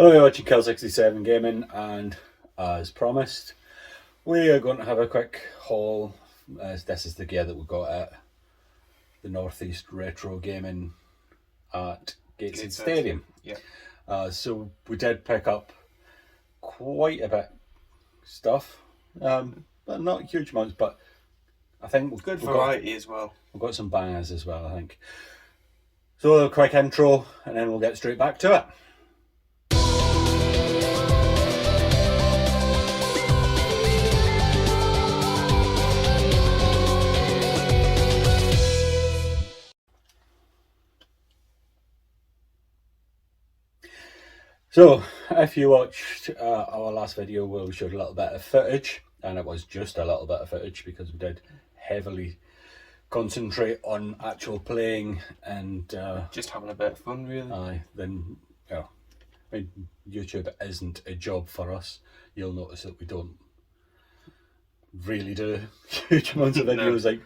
Hello, you're watching Kill67 Gaming, and as promised, we are going to have a quick haul. This is the gear that we got at the Northeast Retro Gaming at Gateshead Stadium. Yeah. So we did pick up quite a bit stuff, but not huge amounts. But I think good variety as well. We've got some bangers as well, I think. So a quick intro, and then we'll get straight back to it. So, if you watched our last video where we showed a little bit of footage, and it was just a little bit of footage because we did heavily concentrate on actual playing and just having a bit of fun, really. Then, I mean, YouTube isn't a job for us. You'll notice that we don't really do huge amounts of videos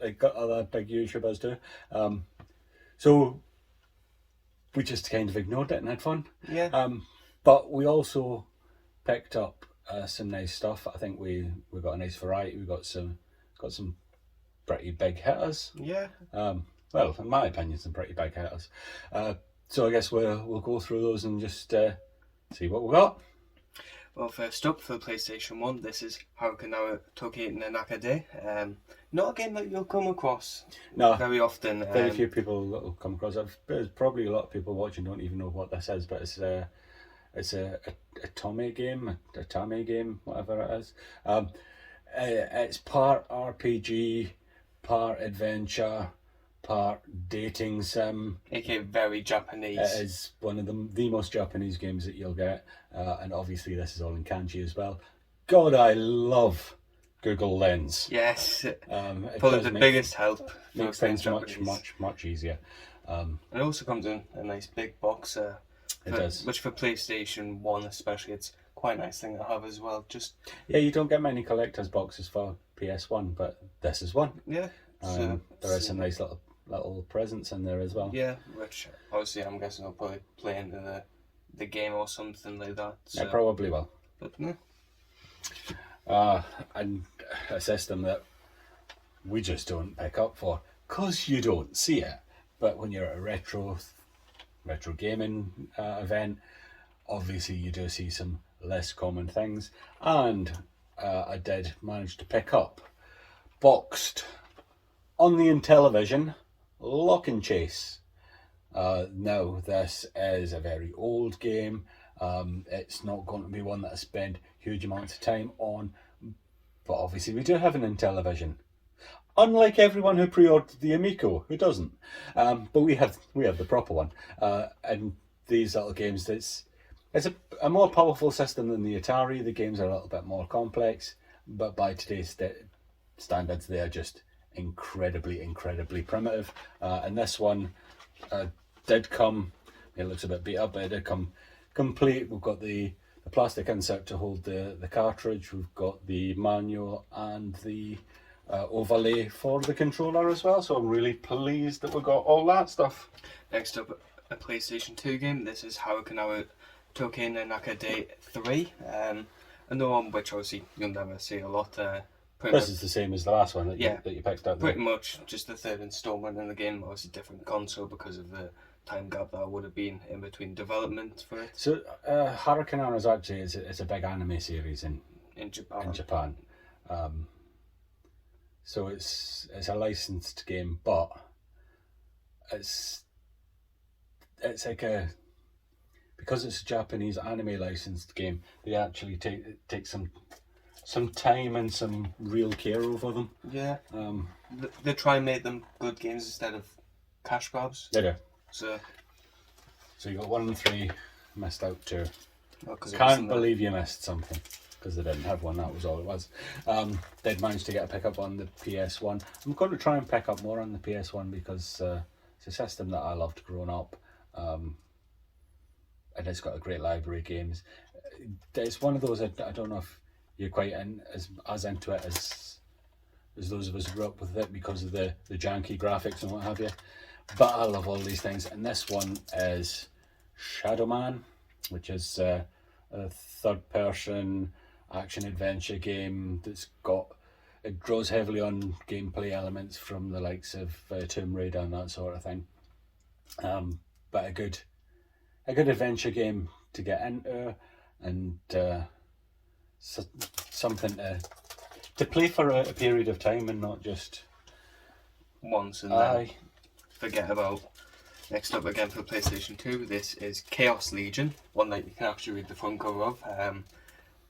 like other big YouTubers do. So we just kind of ignored it and had fun. Yeah. But we also picked up some nice stuff. I think we got a nice variety. We got some pretty big hitters. Yeah. Well, in my opinion, some pretty big hitters. So I guess we'll go through those and just see what we got. Well, first up for the PlayStation 1, this is Haruka Toki no Nakade. Not a game that you'll come across very often. Very few people that will come across it. There's probably a lot of people watching don't even know what this is, but it's a Tame game, whatever it is. It's part RPG, part adventure, part dating sim. AKA very Japanese. It is one of the most Japanese games that you'll get, and obviously this is all in kanji as well. God, I love Google Lens. Yes, probably the biggest help. Makes things much easier. It also comes in a nice big box. It does. Which for PlayStation 1 especially, it's quite a nice thing to have as well. Yeah, you don't get many collector's boxes for PS1, but this is one. Yeah. There is some nice little presents in there as well. Yeah, which obviously I'm guessing will probably play into the game or something like that. So. It probably will. But yeah. And a system that we just don't pick up for, because you don't see it. But when you're at a retro gaming event, obviously you do see some less common things. And I did manage to pick up, boxed, on the Intellivision, Lock and Chase. Now, this is a very old game. It's not going to be one that I spend huge amounts of time on, but obviously we do have an Intellivision. Unlike everyone who pre-ordered the Amico, who doesn't. But we have the proper one. And these little games, it's a more powerful system than the Atari. The games are a little bit more complex, but by today's standards, they are just incredibly primitive. And this one did come, it looks a bit beat up, but it did come complete. We've got the plastic insert to hold the cartridge, we've got the manual and the overlay for the controller as well, so I'm really pleased that we got all that stuff. Next up, a PlayStation 2 game. This is Haruka Toki no Nakade 3, another one which obviously you'll never see a lot. This is the same as the last one that you picked up. Pretty much just the third installment in the game. Obviously different console because of the time gap that would have been in between development for it. So Haruka is actually it's a big anime series in Japan. So it's a licensed game, but it's like because it's a Japanese anime licensed game, they actually take some time and some real care over them. Yeah. They try and make them good games instead of cash grabs. They do. So you got 1 and 3, missed out 2. Well, Can't believe you missed something, because they didn't have one, that was all it was. They'd managed to get a pickup on the PS1. I'm going to try and pick up more on the PS1 because it's a system that I loved growing up. And it's got a great library of games. It's one of those, I don't know if you're quite as into it as those of us who grew up with it because of the janky graphics and what have you. But I love all these things, and this one is Shadow Man. which is a third-person action-adventure game it draws heavily on gameplay elements from the likes of Tomb Raider and that sort of thing. But a good adventure game to get into, and something to play for a period of time and not just once and then forget about. Next up again for PlayStation 2, this is Chaos Legion, one that you can actually read the front cover of.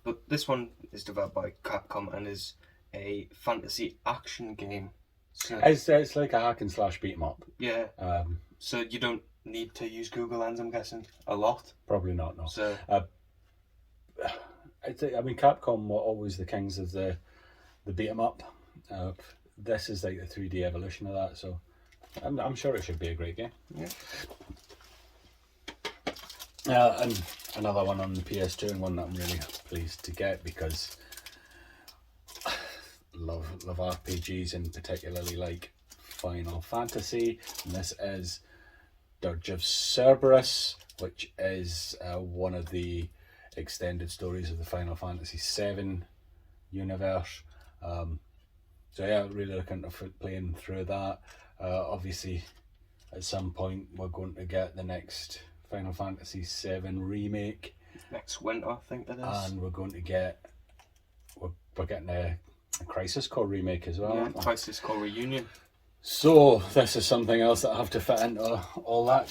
But this one is developed by Capcom and is a fantasy action game. So it's like a hack and slash beat 'em up. Yeah. So you don't need to use Google Lens, I'm guessing, a lot. Probably not. No. So I mean, Capcom were always the kings of the beat 'em up. This is like the 3D evolution of that, so I'm sure it should be a great game. Yeah. And another one on the PS2, and one that I'm really pleased to get because love RPGs, and particularly like Final Fantasy. And this is Dirge of Cerberus, which is one of the extended stories of the Final Fantasy VII universe. So yeah, really looking to playing through that. Obviously, at some point we're going to get the next Final Fantasy VII remake next winter, I think it is. And we're going to get we're getting a Crisis Core remake as well. Yeah, Crisis Core Reunion. So this is something else that I have to fit into all that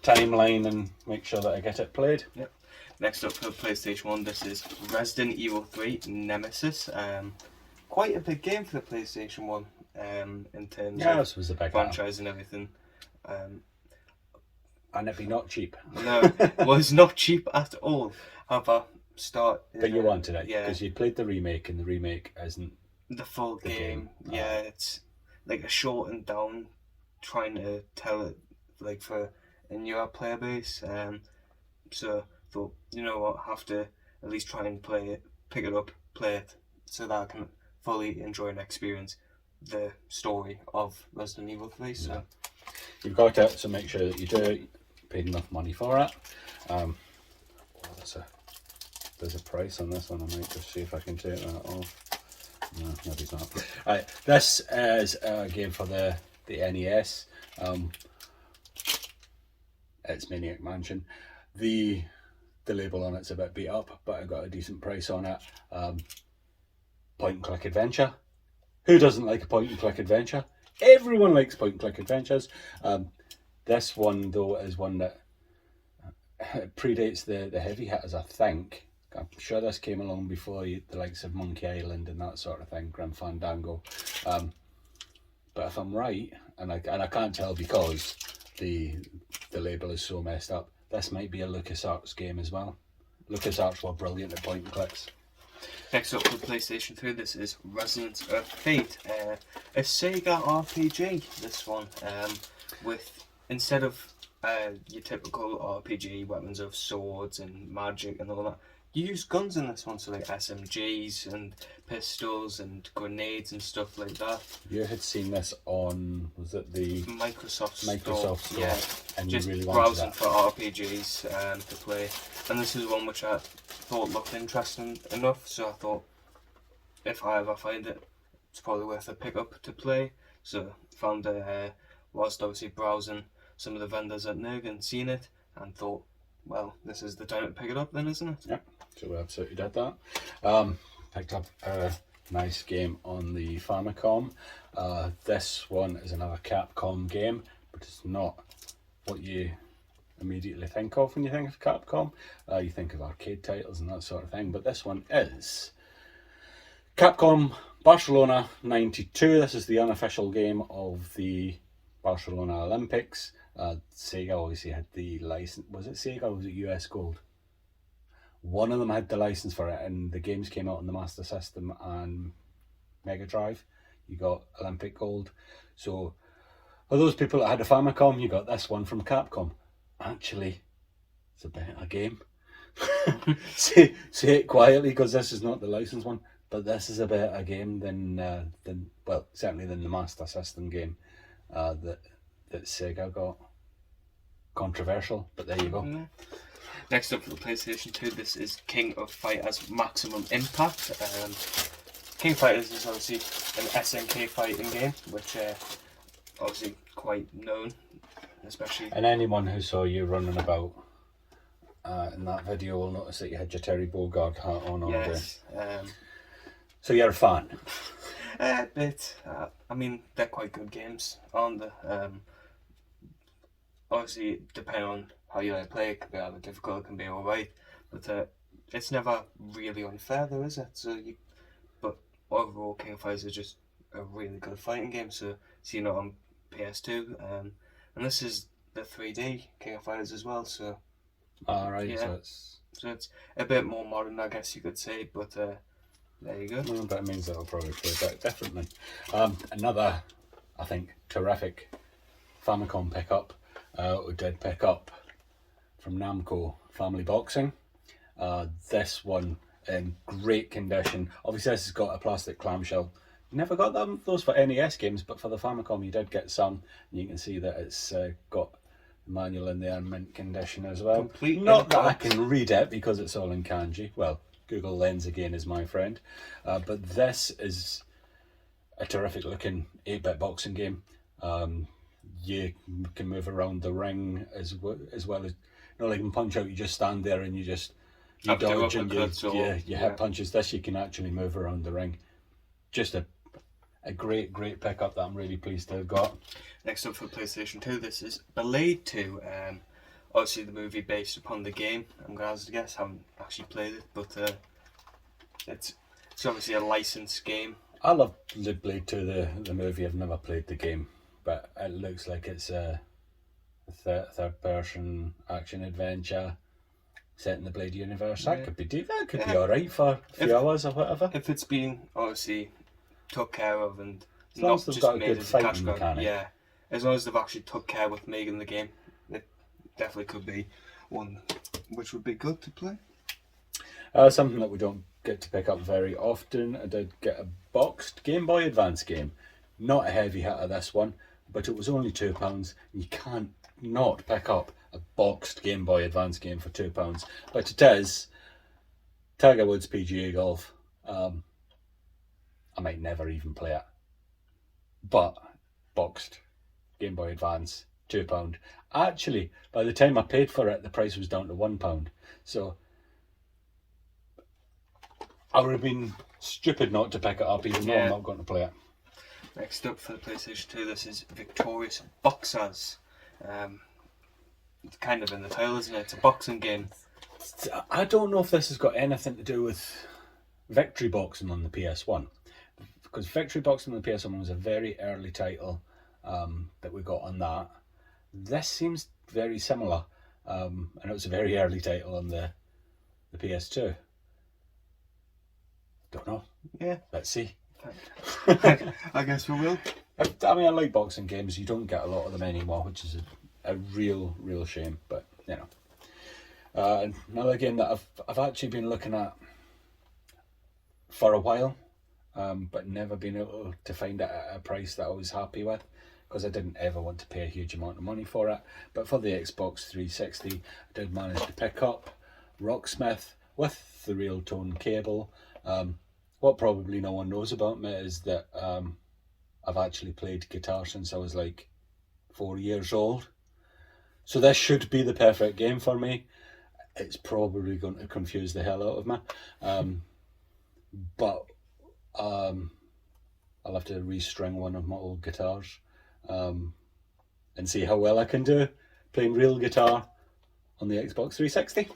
timeline and make sure that I get it played. Yep. Next up for PlayStation 1, this is Resident Evil 3 Nemesis. Quite a big game for the PlayStation 1 in terms of this was a big franchise and everything. And it'd be not cheap. No, it was not cheap at all. However, but you wanted it, yeah, because you played the remake, and the remake isn't the full the game. Yeah, it's like a shortened down, trying to tell it like for a newer player base. So thought, you know what, have to at least try and play it, pick it up, play it, so that I can fully enjoy and experience the story of Resident Evil 3. So you've got it, so make sure that you do it. Paid enough money for it. There's a price on this one. I might just see if I can take that off. No, maybe it's not. Right, this is a game for the NES. It's Maniac Mansion. The label on it's a bit beat up, but I got a decent price on it. Point and click adventure. Who doesn't like a point and click adventure? Everyone likes point and click adventures. This one though is one that predates the heavy hitters, I think. I'm sure this came along before the likes of Monkey Island and that sort of thing, Grim Fandango. But if I'm right, and I can't tell because the label is so messed up, this might be a LucasArts game as well. LucasArts were brilliant at point and clicks. Next up for PlayStation 3, this is Resonance of Fate, a Sega RPG. This one, with instead of your typical RPG weapons of swords and magic and all that, you use guns in this one, so like SMGs and pistols and grenades and stuff like that. You had seen this on, was it the Microsoft store? Yeah, and just you really browsing wanted for RPGs to play. And this is one which I thought looked interesting enough, so I thought if I ever find it, it's probably worth a pick up to play. So found it, whilst obviously browsing some of the vendors at NERG and seen it, and thought, well, this is the time to pick it up then, isn't it? Yeah, so we absolutely did that. Picked up a nice game on the Famicom. This one is another Capcom game, but it's not what you immediately think of when you think of Capcom. You think of arcade titles and that sort of thing, but this one is Capcom Barcelona 92. This is the unofficial game of the Barcelona Olympics. Sega obviously had the license. Was it Sega or was it US Gold? One of them had the license for it, and the games came out on the Master System and Mega Drive. You got Olympic Gold. So for those people that had a Famicom, you got this one from Capcom. Actually, it's a better game. say it quietly, because this is not the licensed one, but this is a better game than well, certainly than the Master System game that Sega got. Controversial, but there you go. Next up for the PlayStation 2, this is King of Fighters Maximum Impact. King of Fighters is obviously an SNK fighting game, which obviously quite known, especially. And anyone who saw you running about in that video will notice that you had your Terry Bogard hat on all day. Yes. So you're a fan? A bit. I mean, they're quite good games, aren't they? Obviously, depending on how you play, it can be either difficult, it can be alright, but it's never really unfair, though, is it? But overall, King of Fighters is just a really good fighting game. So seeing it on PS2, and this is the 3D King of Fighters as well. So Alright, yeah. So it's a bit more modern, I guess you could say, but there you go. Well, that means it'll probably play a bit differently. Another, I think, terrific Famicom pickup. We did pick up from Namco Family Boxing. This one in great condition. Obviously, this has got a plastic clamshell. You never got those for NES games, but for the Famicom, you did get some. And you can see that it's got the manual in there in mint condition as well. Not that I can read it because it's all in kanji. Well, Google Lens again is my friend. But this is a terrific looking 8-bit boxing game. You can move around the ring as well as, like in Punch Out, you just stand there and you dodge and you hit punches. This you can actually move around the ring. Just a great pickup that I'm really pleased to have got. Next up for PlayStation 2, this is Blade 2. Obviously the movie based upon the game. I'm going to guess, I haven't actually played it, but it's obviously a licensed game. I love Blade 2, the movie. I've never played the game, but it looks like it's a third person action adventure set in the Blade universe. That could be alright for a few hours or whatever. If it's been obviously took care of and as long as not they've just got a made good as a cash fighting grab, mechanic. yeah. As long as they've actually took care with making the game, it definitely could be one which would be good to play. Something that we don't get to pick up very often. I did get a boxed Game Boy Advance game. Not a heavy hitter, this one, but it was only £2. You can't not pick up a boxed Game Boy Advance game for £2. But it is Tiger Woods PGA Golf. I might never even play it. But boxed Game Boy Advance, £2. Actually, by the time I paid for it, the price was down to £1. So I would have been stupid not to pick it up, even though I'm not going to play it. Next up for the PlayStation 2, this is Victorious Boxers. It's kind of in the title, isn't it? It's a boxing game. I don't know if this has got anything to do with Victory Boxing on the PS1. Because Victory Boxing on the PS1 was a very early title that we got on that. This seems very similar. And it was a very early title on the PS2. Don't know. Yeah. Let's see. I guess we will. I mean, I like boxing games. You don't get a lot of them anymore, which is a real shame. But, you know. Another game that I've actually been looking at for a while, but never been able to find it at a price that I was happy with, because I didn't ever want to pay a huge amount of money for it. But for the Xbox 360, I did manage to pick up Rocksmith with the real tone cable. What probably no one knows about me is that I've actually played guitar since I was like 4 years old. So this should be the perfect game for me. It's probably going to confuse the hell out of me. But I'll have to restring one of my old guitars and see how well I can do playing real guitar on the Xbox 360.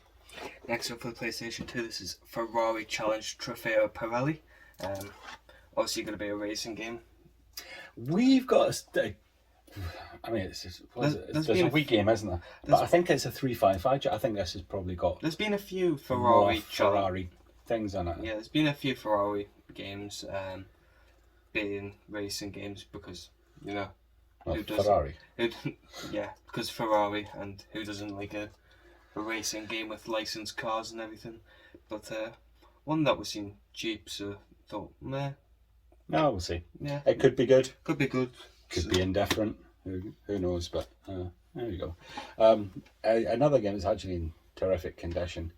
Next up for the PlayStation 2, this is Ferrari Challenge Trofeo Pirelli. Obviously going to be a racing game. We've got I mean, there's a Wii game, isn't there? But I think it's a 355. I think this has probably got... There's been a few Ferrari things in it. Yeah, there's been a few Ferrari games being racing games because, you know... Ferrari? Yeah, because Ferrari, and who doesn't like a racing game with licensed cars and everything. But one that was seen cheap, so thought, meh. No, we'll see. Yeah, it could be good. Could be good. Could be indifferent. Who knows? But there you go. Another game is actually in terrific condition.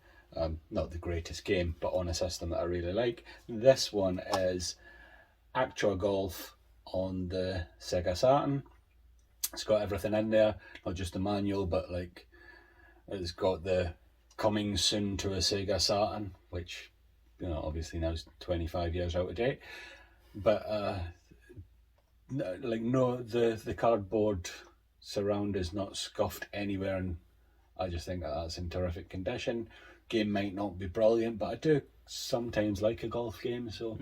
Not the greatest game, but on a system that I really like. This one is Actual Golf on the Sega Saturn. It's got everything in there, not just the manual, but like it's got the coming soon to a Sega Saturn, which, you know, obviously now is 25 years out of date. But like, no, the cardboard surround is not scuffed anywhere, and I just think that that's in terrific condition. Game might not be brilliant, but I do sometimes like a golf game, so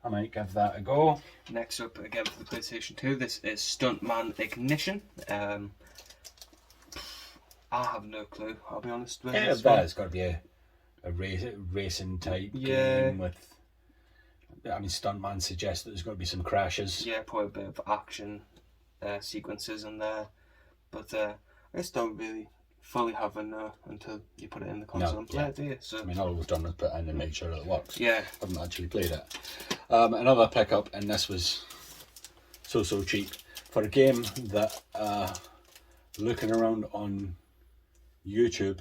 I might give that a go. Next up, again for the PlayStation 2, this is Stuntman Ignition. I have no clue, I'll be honest with you. Yeah, it's got to be a racing type game with. I mean, Stuntman suggests that there's going to be some crashes. Yeah, probably a bit of action sequences in there, but I just don't really fully have a know until you put it in the console and play it, do you? So, I mean, all we've done is put it in and make sure it works. Yeah. I haven't actually played it. Another pickup, and this was so cheap for a game that, looking around on YouTube,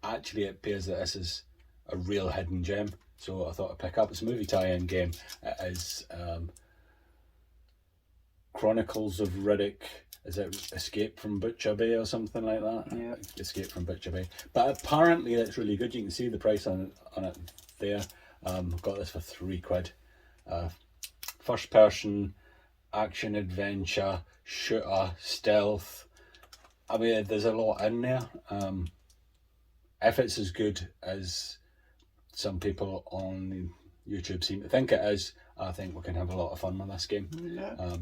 actually it appears that this is a real hidden gem. So I thought I'd pick up. It's a movie tie-in game. It is Chronicles of Riddick. Is it Escape from Butcher Bay or something like that? Yeah. Escape from Butcher Bay. But apparently it's really good. You can see the price on it there. Got this for £3. First person, action adventure, shooter, stealth. I mean, there's a lot in there. If it's as good as some people on YouTube seem to think it is, I think we can have a lot of fun with this game. Yeah.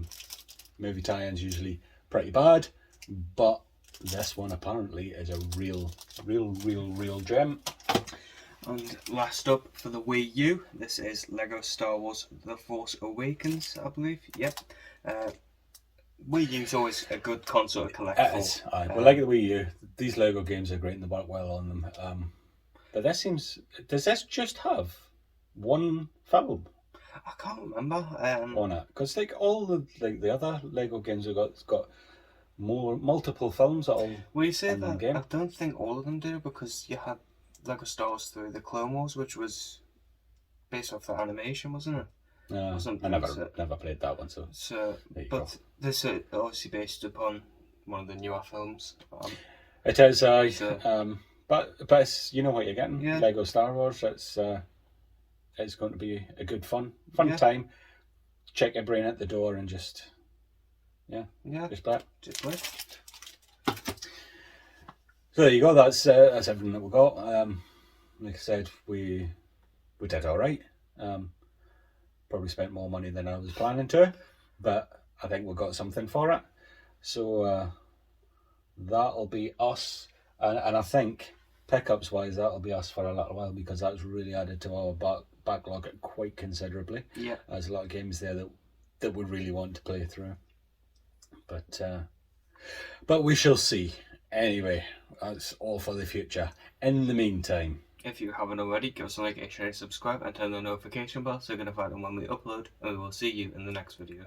Movie tie-ins usually pretty bad, but this one apparently is a real gem. And last up for the Wii U, this is Lego Star Wars The Force Awakens, I believe. Yep. Wii U's always a good console to collect It for. is. We like the Wii U. These Lego games are great and they work well on them. But this seems... Does this just have one film I can't remember. on it? Because like all the other Lego games have got multiple films that all... Well, you say in one that, game. I don't think all of them do, because you had Lego Star Wars 3, The Clone Wars, which was based off the animation, wasn't it? I never played that one, so there you go. This is obviously based upon one of the newer films. It is, but it's, you know what you're getting. Yeah. Lego Star Wars. It's going to be a good fun time. Check your brain at the door and just just play it. Just play. So there you go. That's everything that we got. Like I said, we did all right. Probably spent more money than I was planning to, but I think we got something for it. So that'll be us, and I think pickups wise that'll be us for a little while, because that's really added to our backlog quite considerably. Yeah. There's a lot of games there that we really want to play through, but we shall see. Anyway, that's all for the future. In the meantime, if you haven't already, give us a like, share, subscribe, and turn the notification bell so you're going to find them when we upload, and we will see you in the next video.